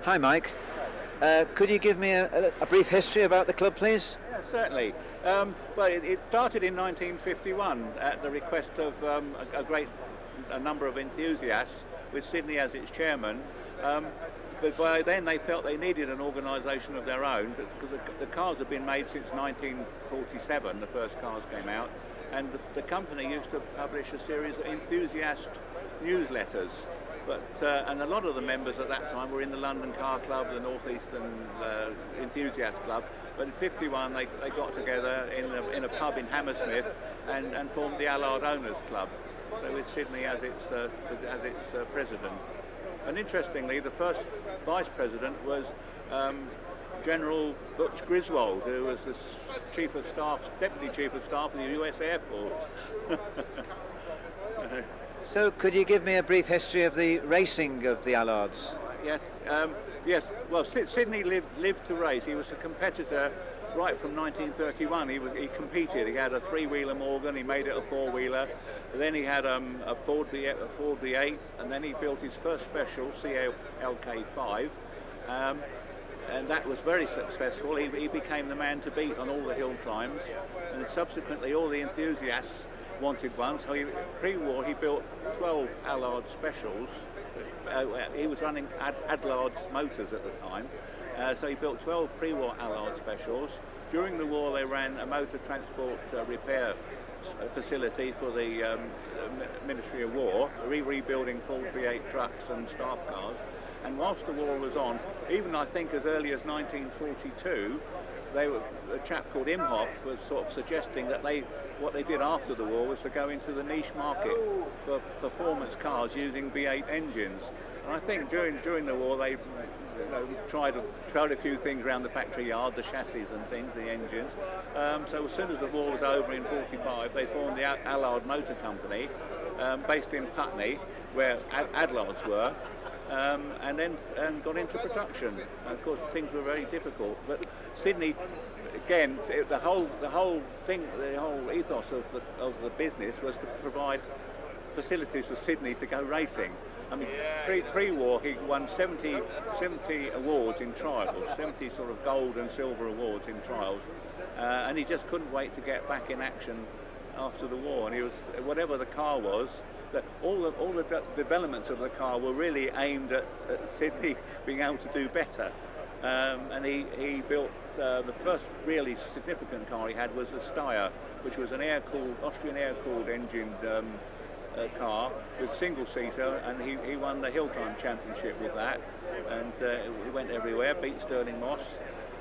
Hi Mike, could you give me a brief history about the club please? Yeah, certainly. Well, it started in 1951 at the request of a number of enthusiasts, with Sydney as its chairman. But by then they felt they needed an organisation of their own, because the cars had been made since 1947, the first cars came out, and the company used to publish a series of enthusiast newsletters. But and a lot of the members at that time were in the London Car Club, the North Eastern Enthusiast Club. But in '51 they got together in a pub in Hammersmith and formed the Allard Owners Club. So with Sydney as its president. And interestingly, the first vice president was General Butch Griswold, who was the deputy chief of staff of the US Air Force. So could you give me a brief history of the racing of the Allards? Yes, yes. Well, Sydney lived to race. He was a competitor right from 1931. He competed. He had a three-wheeler Morgan. He made it a four-wheeler. Then he had a Ford V8, and then he built his first special CLK5, and that was very successful. He became the man to beat on all the hill climbs, and subsequently all the enthusiasts wanted one. So pre-war he built 12 Allard specials. He was running Allard's motors at the time, so he built 12 pre-war Allard specials. During the war they ran a motor transport repair facility for the Ministry of War, rebuilding Ford V8 trucks and staff cars. And whilst the war was on, even I think as early as 1942, a chap called Imhoff was sort of suggesting that what they did after the war was to go into the niche market for performance cars using V8 engines. And I think during the war they tried a few things around the factory yard, the chassis and things, the engines. So as soon as the war was over in '45, they formed the Allard Motor Company, based in Putney, where Allards were. And then got into production. And of course, things were very difficult. But Sydney, again, the whole ethos of the business was to provide facilities for Sydney to go racing. I mean, pre-war, he won 70 awards in trials, 70 sort of gold and silver awards in trials, and he just couldn't wait to get back in action after the war. And he was, whatever the car was, that all the developments of the car were really aimed at Sydney being able to do better. And he built the first really significant car he had was the Steyr, which was an Austrian air-cooled engined car with single-seater, and he won the Hill Climb Championship with that, and he went everywhere, beat Stirling Moss.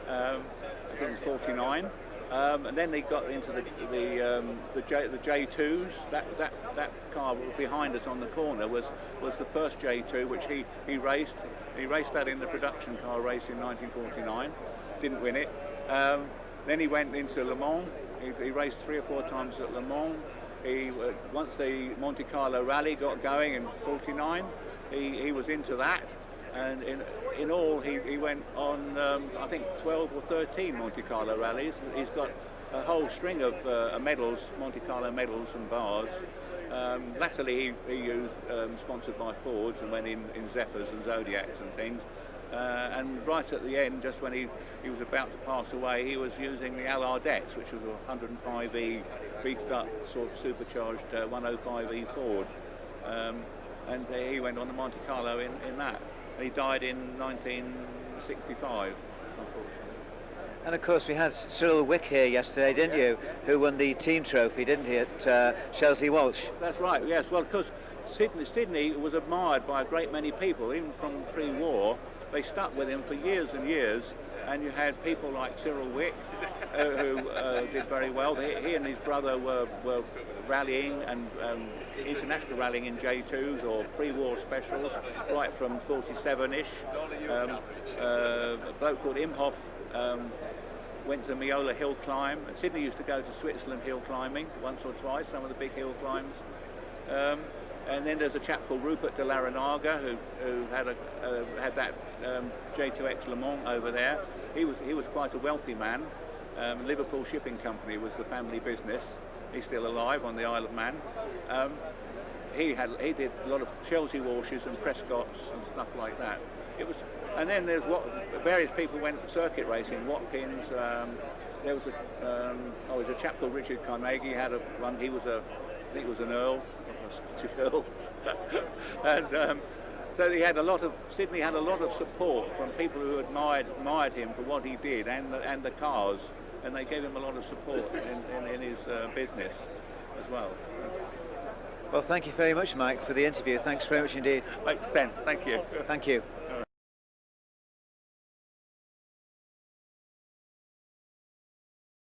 I think it was '49. And then they got into the J2s. That car behind us on the corner was the first J2, which he raced. He raced that in the production car race in 1949. Didn't win it. Then he went into Le Mans. He raced 3 or 4 times at Le Mans. Once the Monte Carlo rally got going in '49, he was into that. And in all, he went on, I think, 12 or 13 Monte Carlo rallies. He's got a whole string of medals, Monte Carlo medals and bars. Latterly, he used sponsored by Fords and went in Zephyrs and Zodiacs and things. And right at the end, just when he was about to pass away, he was using the Allardettes, which was a 105E beefed up, sort of supercharged 105E Ford. And he went on the Monte Carlo in that. He died in 1965, unfortunately. And of course we had Cyril Wick here yesterday, didn't you? Who won the team trophy, didn't he, at Shelsley Walsh? That's right, yes. Well, because Sydney was admired by a great many people, even from pre-war. They stuck with him for years and years, and you had people like Cyril Wick, who did very well. He and his brother were rallying and international rallying in J2s or pre-war specials, right from 47-ish. A bloke called Imhoff went to Miola Hill Climb, and Sydney used to go to Switzerland hill climbing once or twice, some of the big hill climbs. And then there's a chap called Rupert de Larranaga who had that J2X Le Mans over there. He was quite a wealthy man. Liverpool Shipping Company was the family business. He's still alive on the Isle of Man. He did a lot of Chelsea Walshes and Prescotts and stuff like that. it was. And then there's various people went circuit racing. Watkins. There was a chap called Richard Carnegie had a run. He was I think it was an Earl, a Scottish Earl, and so Sydney had a lot of support from people who admired him for what he did and the cars, and they gave him a lot of support in his business as well. Well, thank you very much, Mike, for the interview. Thanks very much indeed. Makes sense. Thank you. Thank you.